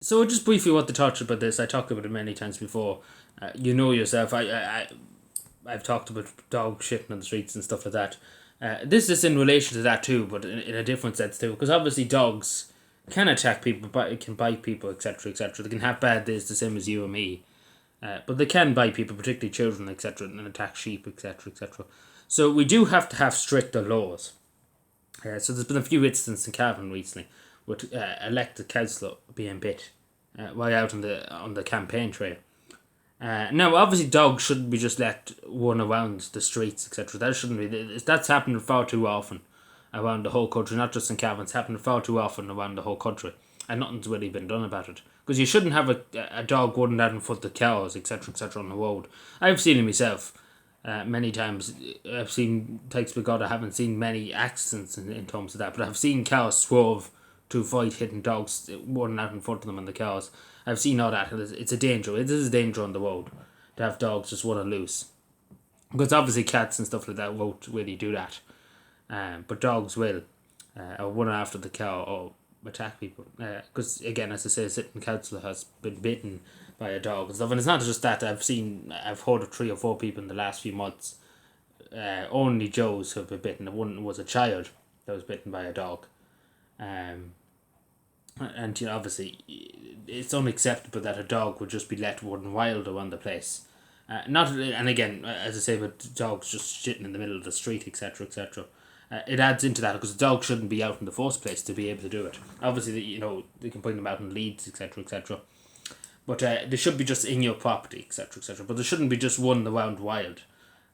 So just briefly what to touch about this. I talked about it many times before. You know yourself. I've talked about dog shitting on the streets and stuff like that. This is in relation to that too, but in a different sense too. Because obviously dogs can attack people, but can bite people, etc., etc. They can have bad days, the same as you and me. But they can bite people, particularly children, etc., and attack sheep, etc., etc. So we do have to have stricter laws. So there's been a few incidents in Cavan recently with elected councillor being bit while out on the campaign trail. Now, obviously, dogs shouldn't be just let run around the streets, etc. That shouldn't be. That's happening far too often around the whole country, not just in Cavan. It's happening far too often around the whole country, and nothing's really been done about it. Because you shouldn't have a dog running out in front of cows, etc., etc. on the road. I've seen it myself. Many times I've seen, thanks be God, I haven't seen many accidents in terms of that, but I've seen cows swerve to fight hitting dogs running out in front of them on the cows. I've seen all that. It's a danger. It is a danger on the road to have dogs just running loose. Because obviously cats and stuff like that won't really do that. But dogs will. Or run after the cow or attack people. Because again, as I say, a sitting councillor has been bitten by a dog and stuff. And it's not just that. I've heard of 3 or 4 people in the last few months. Only Joes have been bitten. One was a child that was bitten by a dog. And obviously, it's unacceptable that a dog would just be let run wild around the place. Not and again, as I say, but dogs just shitting in the middle of the street, etc., etc. It adds into that because the dog shouldn't be out in the first place to be able to do it. Obviously, they can bring them out in leads, etc., etc. But they should be just in your property, etc., etc. But they shouldn't be just running around wild.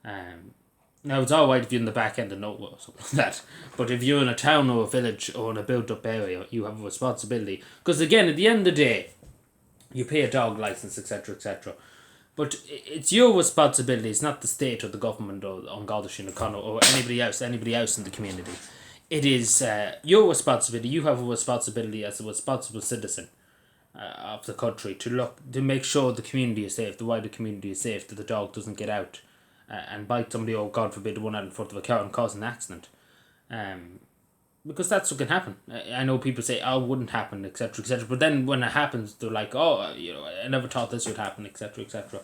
Um, Now it's all right if you're in the back end of nowhere or something like that, but if you're in a town or a village or in a built-up area, you have a responsibility. Because again, at the end of the day, you pay a dog license, etc., etc. But it's your responsibility. It's not the state or the government or on Gardaí and O'Connor or anybody else in the community. It is your responsibility. You have a responsibility as a responsible citizen of the country to make sure the community is safe, the wider community is safe, that the dog doesn't get out and bite somebody, or God forbid, one out in front of a car and cause an accident. Because that's what can happen. I know people say, "Oh, it wouldn't happen," etc., etc. But then when it happens, they're like, "Oh, I never thought this would happen," etc., etc.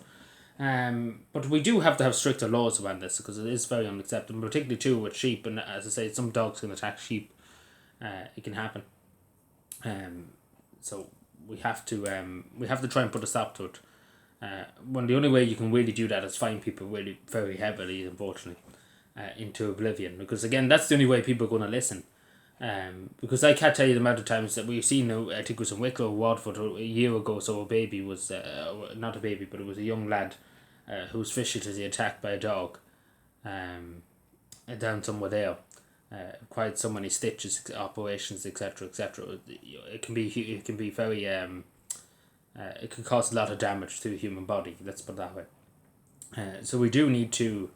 But we do have to have stricter laws around this because it is very unacceptable, particularly too with sheep. And as I say, some dogs can attack sheep. It can happen. So we have to try and put a stop to it. When the only way you can really do that is fine people really very heavily, unfortunately, into oblivion. Because again, that's the only way people are going to listen. Because I can't tell you the amount of times that we've seen, I think it was in Wicklow, Waterford, a year ago, so a baby was, not a baby, but it was a young lad who was viciously attacked by a dog down somewhere there. Quite so many stitches, operations, etc., etc. It can be very it can cause a lot of damage to the human body. Let's put it that way. So we do need to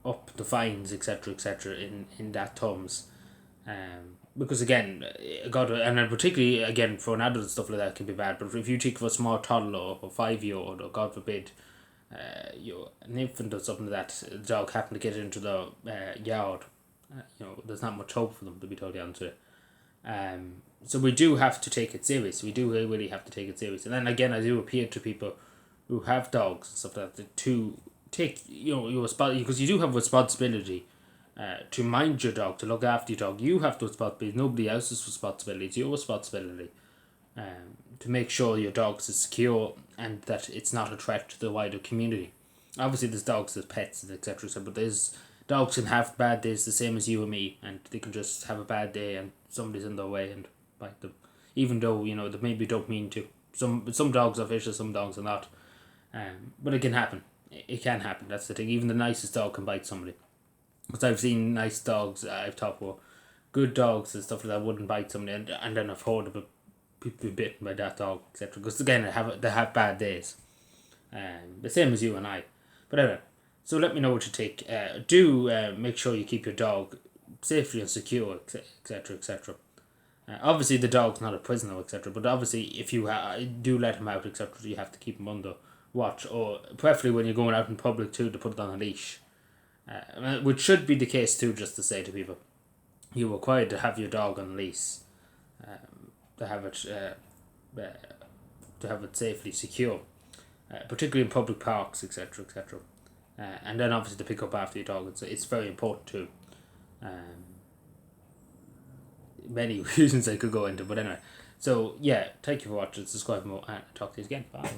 up the fines, etc., etc. In that terms, because again, God, and then particularly again for an adult stuff like that can be bad. But if you take for a small toddler or 5-year-old, or God forbid, an infant or something like that, the dog happened to get into the yard, there's not much hope for them, to be totally honest with you. So we do have to take it serious. We do really have to take it serious. And then again, I do appeal to people who have dogs and stuff like that to take your responsibility, because you do have a responsibility to mind your dog, to look after your dog. You have the responsibility. Nobody else's responsibility. It's your responsibility to make sure your dog is secure and that it's not a threat to the wider community. Obviously, there's dogs as pets, etc. But there's dogs can have bad days the same as you and me, and they can just have a bad day and somebody's in their way and bite them, even though they maybe don't mean to. Some dogs are vicious, some dogs are not. But it can happen. It can happen. That's the thing. Even the nicest dog can bite somebody. Because I've seen nice dogs. I've talked with good dogs and stuff like that wouldn't bite somebody, and then I've heard about people being bitten by that dog, etc. Because again, they have bad days. The same as you and I. But anyway, so let me know what you think. Do make sure you keep your dog safely and secure, etc., etc. Obviously, the dog's not a prisoner, etc. But obviously, if you do let him out, etc., you have to keep him under watch, or preferably when you're going out in public too, to put it on a leash. Which should be the case too, just to say to people, you're required to have your dog on a leash, to have it to have it safely secure, particularly in public parks, etc., etc. And then obviously to pick up after your dog. It's very important too. Many reasons I could go into, but anyway. So yeah, thank you for watching. Subscribe more and talk to you again. Bye.